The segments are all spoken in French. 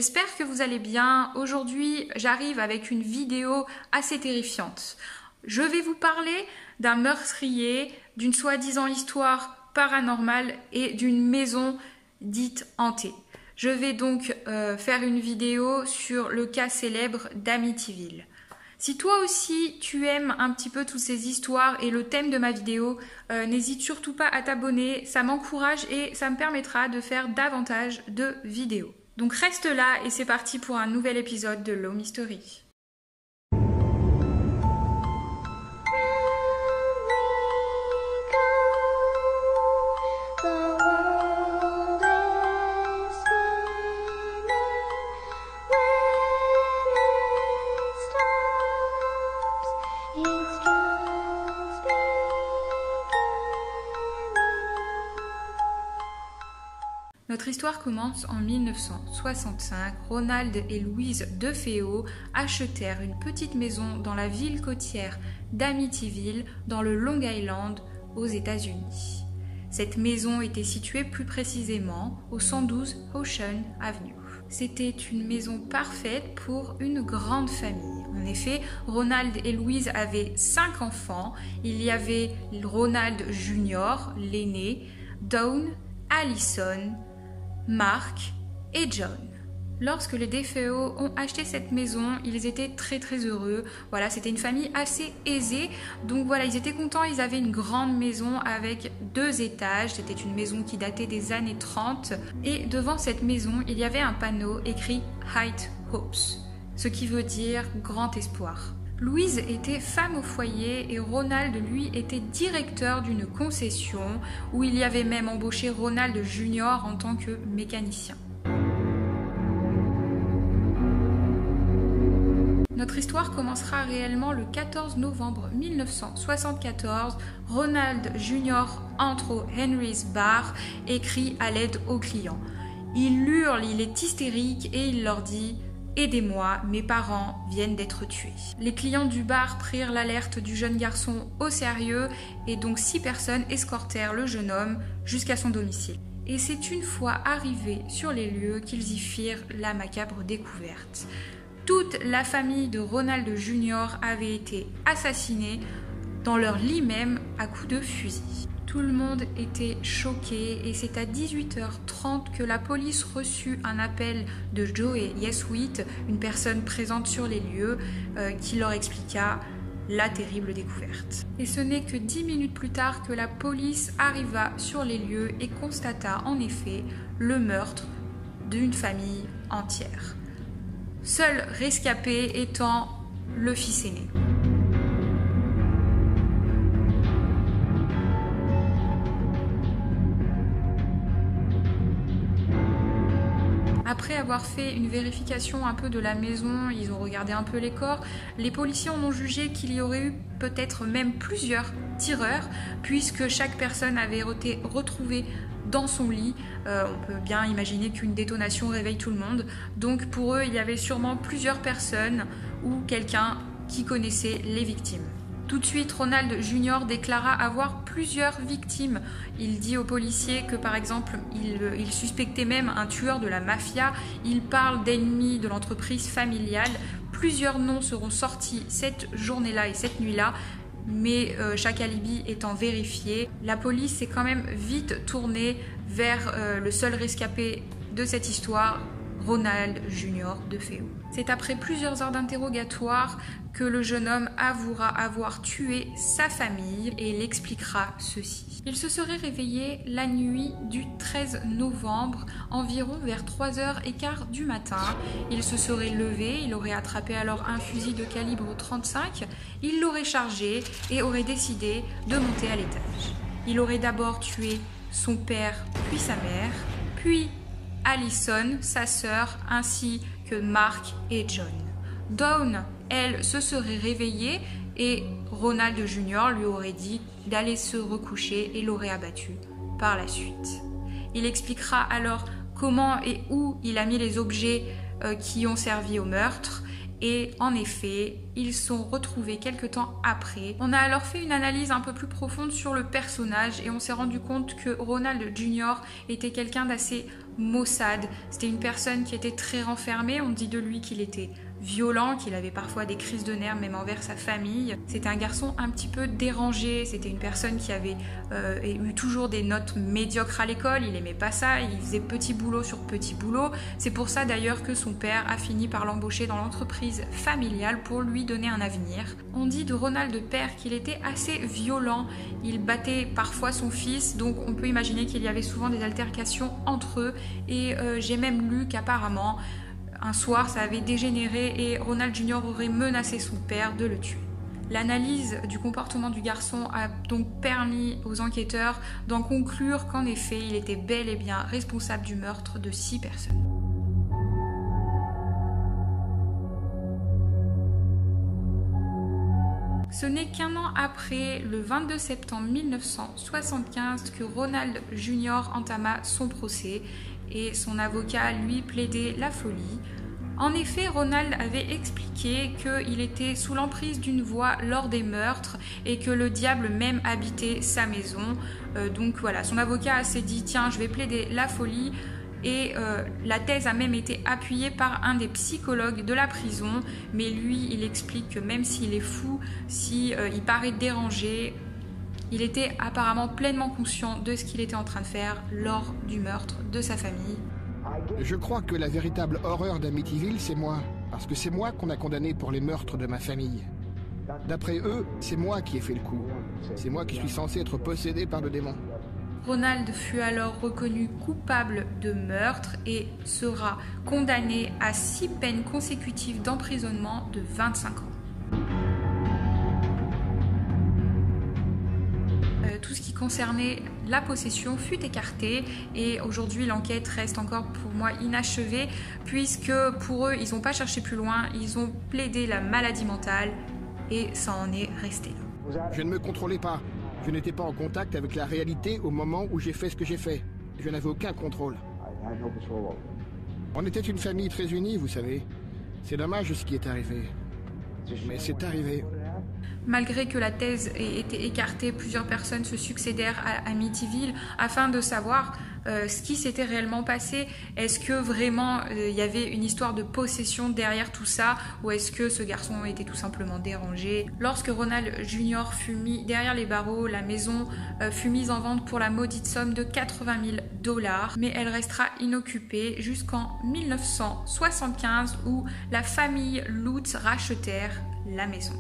J'espère que vous allez bien. Aujourd'hui, j'arrive avec une vidéo assez terrifiante. Je vais vous parler d'un meurtrier, d'une soi-disant histoire paranormale et d'une maison dite hantée. Je vais donc faire une vidéo sur le cas célèbre d'Amityville. Si toi aussi tu aimes un petit peu toutes ces histoires et le thème de ma vidéo, n'hésite surtout pas à t'abonner, ça m'encourage et ça me permettra de faire davantage de vidéos. Donc reste là et c'est parti pour un nouvel épisode de Low Mystery. Notre histoire commence en 1965. Ronald et Louise DeFeo achetèrent une petite maison dans la ville côtière d'Amityville, dans le Long Island, aux États-Unis. Cette maison était située plus précisément au 112 Ocean Avenue. C'était une maison parfaite pour une grande famille. En effet, Ronald et Louise avaient 5 enfants. Il y avait Ronald Jr., l'aîné, Dawn, Allison, Mark et John. Lorsque les DeFeo ont acheté cette maison, ils étaient très heureux. Voilà, c'était une famille assez aisée. Donc voilà, ils étaient contents. Ils avaient une grande maison avec 2 étages. C'était une maison qui datait des années 30. Et devant cette maison, il y avait un panneau écrit High Hopes, ce qui veut dire grand espoir. Louise était femme au foyer et Ronald, lui, était directeur d'une concession où il y avait même embauché Ronald Jr. en tant que mécanicien. Notre histoire commencera réellement le 14 novembre 1974. Ronald Jr. entre au Henry's Bar et crie à l'aide aux clients. Il hurle, il est hystérique et il leur dit « Aidez-moi, mes parents viennent d'être tués ». Les clients du bar prirent l'alerte du jeune garçon au sérieux et donc 6 personnes escortèrent le jeune homme jusqu'à son domicile. Et c'est une fois arrivés sur les lieux qu'ils y firent la macabre découverte. Toute la famille de Ronald Jr. avait été assassinée dans leur lit même à coups de fusil. Tout le monde était choqué et c'est à 18h30 que la police reçut un appel de Joey Yeswit, une personne présente sur les lieux, qui leur expliqua la terrible découverte. Et ce n'est que 10 minutes plus tard que la police arriva sur les lieux et constata en effet le meurtre d'une famille entière. Seul rescapé étant le fils aîné. Après avoir fait une vérification un peu de la maison, ils ont regardé un peu les corps, les policiers en ont jugé qu'il y aurait eu peut-être même plusieurs tireurs, puisque chaque personne avait été retrouvée dans son lit. On peut bien imaginer qu'une détonation réveille tout le monde. Donc pour eux, il y avait sûrement plusieurs personnes ou quelqu'un qui connaissait les victimes. Tout de suite, Ronald Jr. déclara avoir plusieurs victimes. Il dit aux policiers que, par exemple, il suspectait même un tueur de la mafia. Il parle d'ennemis de l'entreprise familiale. Plusieurs noms seront sortis cette journée-là et cette nuit-là, mais chaque alibi étant vérifié. La police s'est quand même vite tournée vers le seul rescapé de cette histoire, Ronald Jr. DeFeo. C'est après plusieurs heures d'interrogatoire que le jeune homme avouera avoir tué sa famille et il expliquera ceci. Il se serait réveillé la nuit du 13 novembre, environ vers 3h15 du matin. Il se serait levé, il aurait attrapé alors un fusil de calibre 35, il l'aurait chargé et aurait décidé de monter à l'étage. Il aurait d'abord tué son père puis sa mère, puis Allison, sa sœur, ainsi que Mark et John. Dawn, elle, se serait réveillée et Ronald Jr. lui aurait dit d'aller se recoucher et l'aurait abattu par la suite. Il expliquera alors comment et où il a mis les objets qui ont servi au meurtre et en effet, ils sont retrouvés quelque temps après. On a alors fait une analyse un peu plus profonde sur le personnage et on s'est rendu compte que Ronald Jr. était quelqu'un d'assez maussade. C'était une personne qui était très renfermée. On dit de lui qu'il était violent, qu'il avait parfois des crises de nerfs même envers sa famille. C'était un garçon un petit peu dérangé, c'était une personne qui avait eu toujours des notes médiocres à l'école, il aimait pas ça, il faisait petit boulot sur petit boulot. C'est pour ça d'ailleurs que son père a fini par l'embaucher dans l'entreprise familiale pour lui donner un avenir. On dit de Ronald père qu'il était assez violent, il battait parfois son fils, donc on peut imaginer qu'il y avait souvent des altercations entre eux et j'ai même lu qu'apparemment un soir, ça avait dégénéré et Ronald Jr. aurait menacé son père de le tuer. L'analyse du comportement du garçon a donc permis aux enquêteurs d'en conclure qu'en effet, il était bel et bien responsable du meurtre de 6 personnes. Ce n'est qu'un an après, le 22 septembre 1975, que Ronald Jr. entama son procès et son avocat lui plaidait la folie. En effet, Ronald avait expliqué qu'il était sous l'emprise d'une voix lors des meurtres et que le diable même habitait sa maison. Donc voilà, son avocat s'est dit « Tiens, je vais plaider la folie ». Et la thèse a même été appuyée par un des psychologues de la prison. Mais lui, il explique que même s'il est fou, s'il paraît dérangé, il était apparemment pleinement conscient de ce qu'il était en train de faire lors du meurtre de sa famille. Je crois que la véritable horreur d'Amityville, c'est moi. Parce que c'est moi qu'on a condamné pour les meurtres de ma famille. D'après eux, c'est moi qui ai fait le coup. C'est moi qui suis censé être possédé par le démon. Ronald fut alors reconnu coupable de meurtre et sera condamné à 6 peines consécutives d'emprisonnement de 25 ans. Tout ce qui concernait la possession fut écarté et aujourd'hui l'enquête reste encore pour moi inachevée puisque pour eux ils n'ont pas cherché plus loin, ils ont plaidé la maladie mentale et ça en est resté là. Je ne me contrôlais pas, je n'étais pas en contact avec la réalité au moment où j'ai fait ce que j'ai fait. Je n'avais aucun contrôle. On était une famille très unie, vous savez. C'est dommage ce qui est arrivé. Mais c'est arrivé. Malgré que la thèse ait été écartée, plusieurs personnes se succédèrent à Amityville afin de savoir ce qui s'était réellement passé. Est-ce que vraiment il y avait une histoire de possession derrière tout ça ou est-ce que ce garçon était tout simplement dérangé? Lorsque Ronald Jr. fut mis derrière les barreaux, la maison fut mise en vente pour la maudite somme de 80 000 $, mais elle restera inoccupée jusqu'en 1975 où la famille Lutz rachetèrent la maison.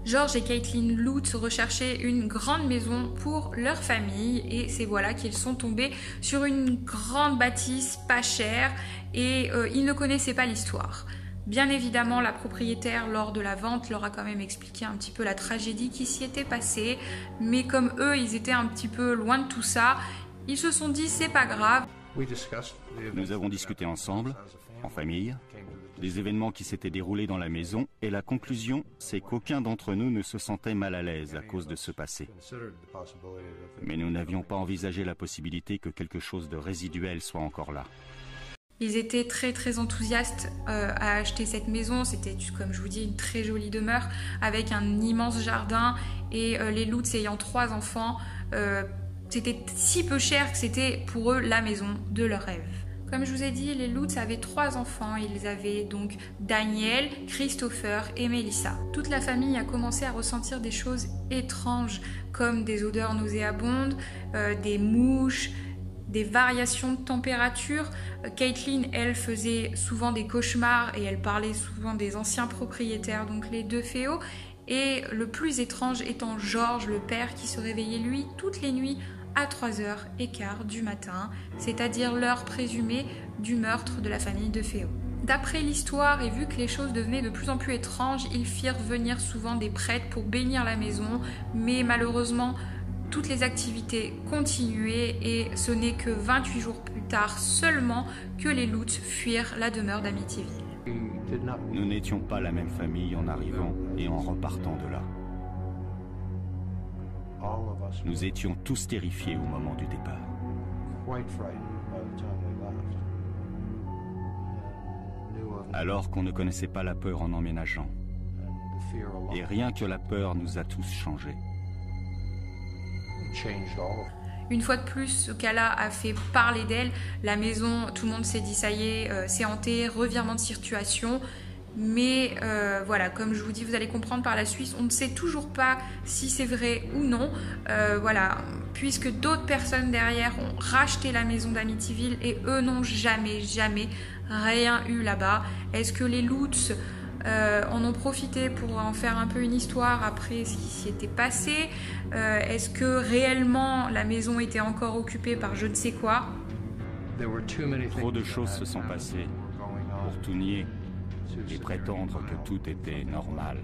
George et Caitlin Lutz recherchaient une grande maison pour leur famille et c'est voilà qu'ils sont tombés sur une grande bâtisse pas chère et ils ne connaissaient pas l'histoire. Bien évidemment, la propriétaire, lors de la vente, leur a quand même expliqué un petit peu la tragédie qui s'y était passée, mais comme eux, ils étaient un petit peu loin de tout ça, ils se sont dit c'est pas grave. Nous avons discuté ensemble, en famille, des événements qui s'étaient déroulés dans la maison et la conclusion, c'est qu'aucun d'entre nous ne se sentait mal à l'aise à cause de ce passé. Mais nous n'avions pas envisagé la possibilité que quelque chose de résiduel soit encore là. Ils étaient très enthousiastes à acheter cette maison. C'était, comme je vous dis, une très jolie demeure avec un immense jardin et les Lutz ayant 3 enfants, c'était si peu cher que c'était pour eux la maison de leur rêve. Comme je vous ai dit, les Lutz avaient 3 enfants. Ils avaient donc Daniel, Christopher et Melissa. Toute la famille a commencé à ressentir des choses étranges comme des odeurs nauséabondes, des mouches, des variations de température. Caitlin, elle, faisait souvent des cauchemars et elle parlait souvent des anciens propriétaires, donc les 2 féos. Et le plus étrange étant George, le père, qui se réveillait lui toutes les nuits à 3h15 du matin, c'est-à-dire l'heure présumée du meurtre de la famille de Féo. D'après l'histoire, et vu que les choses devenaient de plus en plus étranges, ils firent venir souvent des prêtres pour bénir la maison, mais malheureusement, toutes les activités continuaient et ce n'est que 28 jours plus tard seulement que les Lutz fuirent la demeure d'Amityville. Nous n'étions pas la même famille en arrivant et en repartant de là. Nous étions tous terrifiés au moment du départ. alors qu'on ne connaissait pas la peur en emménageant. Et rien que la peur nous a tous changés. Une fois de plus, ce cas-là a fait parler d'elle. La maison, tout le monde s'est dit ça y est, c'est hanté, revirement de situation. Mais voilà, comme je vous dis, vous allez comprendre par la suite, on ne sait toujours pas si c'est vrai ou non. Voilà, puisque d'autres personnes derrière ont racheté la maison d'Amityville et eux n'ont jamais rien eu là-bas. Est-ce que les Lutz en ont profité pour en faire un peu une histoire après ce qui s'y était passé? Est-ce que réellement la maison était encore occupée par je ne sais quoi? Trop de choses se sont passées pour tout nier et prétendre que tout était normal.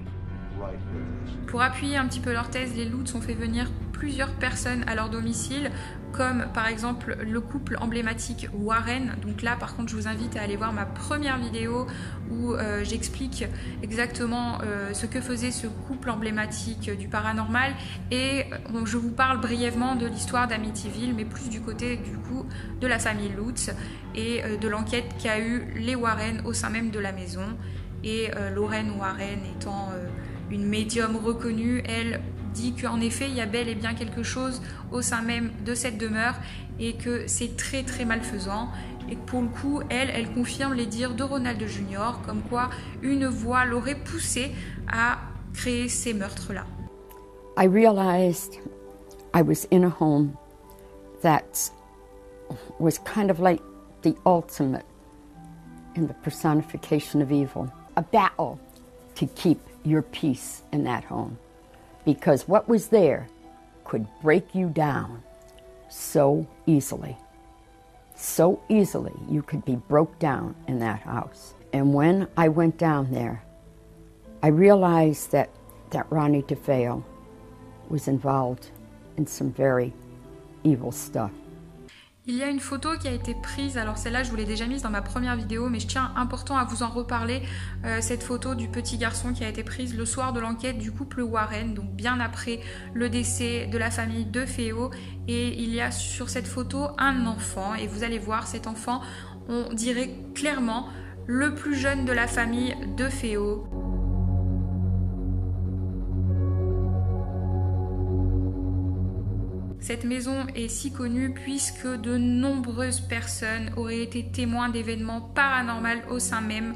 Pour appuyer un petit peu leur thèse, les Lutz ont fait venir plusieurs personnes à leur domicile, comme par exemple le couple emblématique Warren. Donc là, par contre, je vous invite à aller voir ma première vidéo où j'explique exactement ce que faisait ce couple emblématique du paranormal. Et je vous parle brièvement de l'histoire d'Amityville, mais plus du côté du coup de la famille Lutz et de l'enquête qu'a eu les Warren au sein même de la maison. Et Lorraine Warren étant une médium reconnue, elle dit qu'en effet il y a bel et bien quelque chose au sein même de cette demeure et que c'est très malfaisant, et que pour le coup elle confirme les dires de Ronald Jr. comme quoi une voix l'aurait poussée à créer ces meurtres là. I realized I was in a home that was kind of like the ultimate in the personification of evil, a battle to keep your peace in that home, because what was there could break you down so easily. So easily you could be broke down in that house. And when I went down there, I realized that Ronnie DeFeo was involved in some very evil stuff. Il y a une photo qui a été prise, alors celle-là je vous l'ai déjà mise dans ma première vidéo, mais je tiens important à vous en reparler, cette photo du petit garçon qui a été prise le soir de l'enquête du couple Warren, donc bien après le décès de la famille DeFeo, et il y a sur cette photo un enfant, et vous allez voir cet enfant, on dirait clairement le plus jeune de la famille DeFeo. Cette maison est si connue puisque de nombreuses personnes auraient été témoins d'événements paranormaux au sein même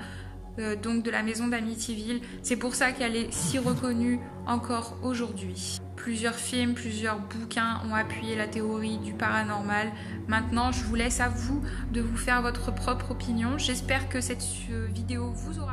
donc de la maison d'Amityville. C'est pour ça qu'elle est si reconnue encore aujourd'hui. Plusieurs films, plusieurs bouquins ont appuyé la théorie du paranormal. Maintenant, je vous laisse à vous de vous faire votre propre opinion. J'espère que cette vidéo vous aura